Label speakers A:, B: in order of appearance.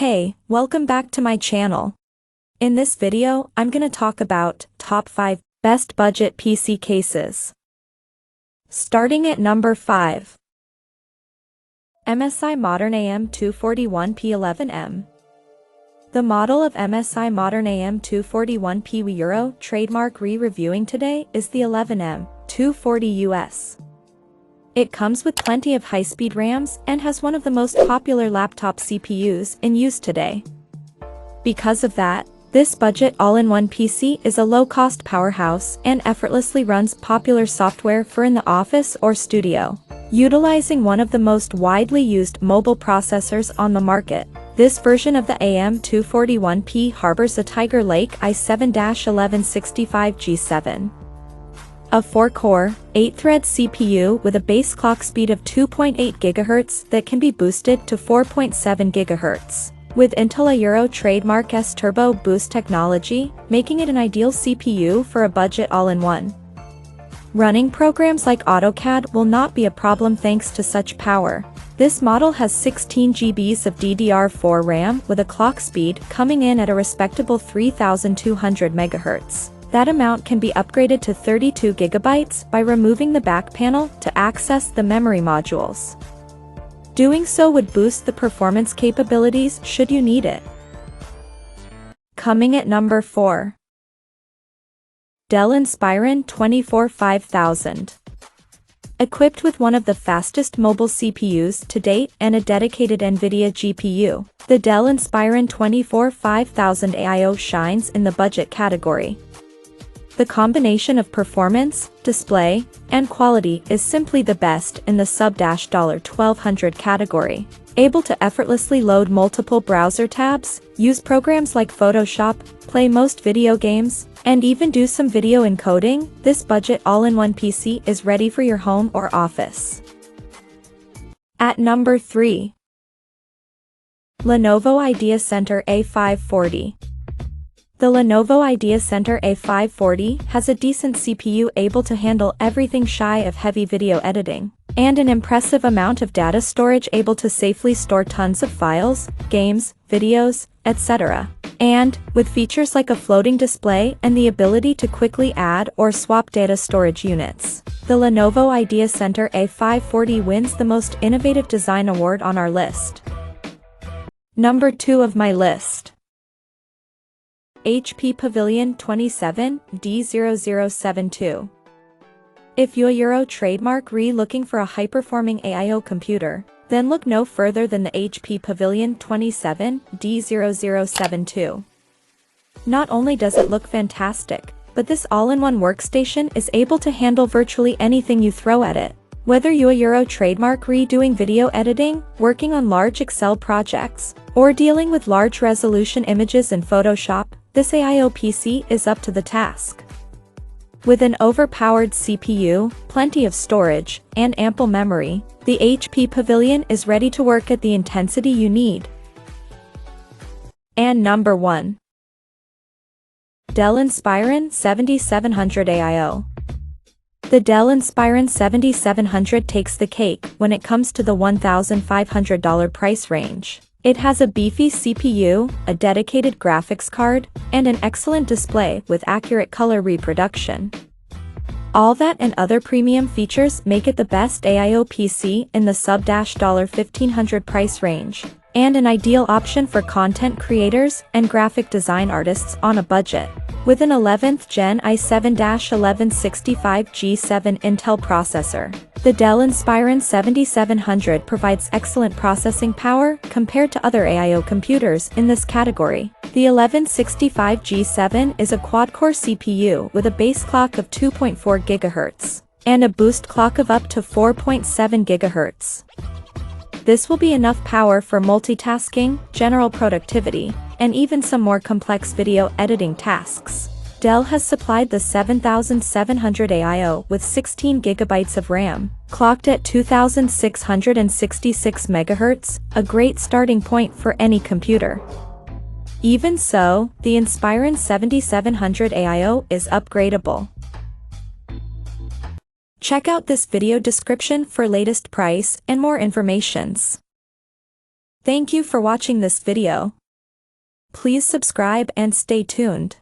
A: Hey, welcome back to my channel. In this video, I'm gonna talk about top 5 best budget PC cases. Starting at number 5. MSI Modern AM241P11M. The model of MSI Modern AM241P Euro trademark reviewing today is the 11M240 US. It comes with plenty of high-speed RAMs and has one of the most popular laptop CPUs in use today. Because of that, this budget all-in-one PC is a low-cost powerhouse and effortlessly runs popular software for in the office or studio. Utilizing one of the most widely used mobile processors on the market, this version of the AM241P harbors a Tiger Lake i7-1165G7. A 4-core, 8-thread CPU with a base clock speed of 2.8 GHz that can be boosted to 4.7 GHz. With Intel Euro trademark S-Turbo Boost technology, making it an ideal CPU for a budget all-in-one. Running programs like AutoCAD will not be a problem thanks to such power. This model has 16 GB of DDR4 RAM with a clock speed coming in at a respectable 3200 MHz. That amount can be upgraded to 32 GB by removing the back panel to access the memory modules. Doing so would boost the performance capabilities should you need it. Coming at number 4. Dell Inspiron 245000. Equipped with one of the fastest mobile CPUs to date and a dedicated NVIDIA GPU, the Dell Inspiron 245000 AIO shines in the budget category. The combination of performance, display, and quality is simply the best in the sub-$1200 category. Able to effortlessly load multiple browser tabs, use programs like Photoshop, play most video games, and even do some video encoding, this budget all-in-one PC is ready for your home or office. At number 3. Lenovo IdeaCentre A540. The Lenovo IdeaCentre A540 has a decent CPU able to handle everything shy of heavy video editing, and an impressive amount of data storage able to safely store tons of files, games, videos, etc. And, with features like a floating display and the ability to quickly add or swap data storage units, the Lenovo IdeaCentre A540 wins the most innovative design award on our list. Number 2 of my list. HP Pavilion 27D0072. If you're Euro trademark looking for a high-performing AIO computer, then look no further than the HP Pavilion 27D0072. Not only does it look fantastic, but this all-in-one workstation is able to handle virtually anything you throw at it. Whether you're Euro trademark doing video editing, working on large Excel projects, or dealing with large resolution images in Photoshop, this AIO PC is up to the task. With an overpowered CPU, plenty of storage, and ample memory, the HP Pavilion is ready to work at the intensity you need. And number 1. Dell Inspiron 7700 AIO. The Dell Inspiron 7700 takes the cake when it comes to the $1,500 price range. It has a beefy CPU, a dedicated graphics card, and an excellent display with accurate color reproduction. All that and other premium features make it the best AIO PC in the sub-$1,500 price range, and an ideal option for content creators and graphic design artists on a budget. With an 11th Gen i7-1165G7 Intel processor, the Dell Inspiron 7700 provides excellent processing power compared to other AIO computers in this category. The 1165G7 is a quad-core CPU with a base clock of 2.4 GHz, and a boost clock of up to 4.7 GHz. This will be enough power for multitasking, general productivity, and even some more complex video editing tasks. Dell has supplied the 7700 AIO with 16 GB of RAM, clocked at 2666 MHz, a great starting point for any computer. Even so, the Inspiron 7700 AIO is upgradable. Check out this video description for latest price and more informations. Thank you for watching this video. Please subscribe and stay tuned.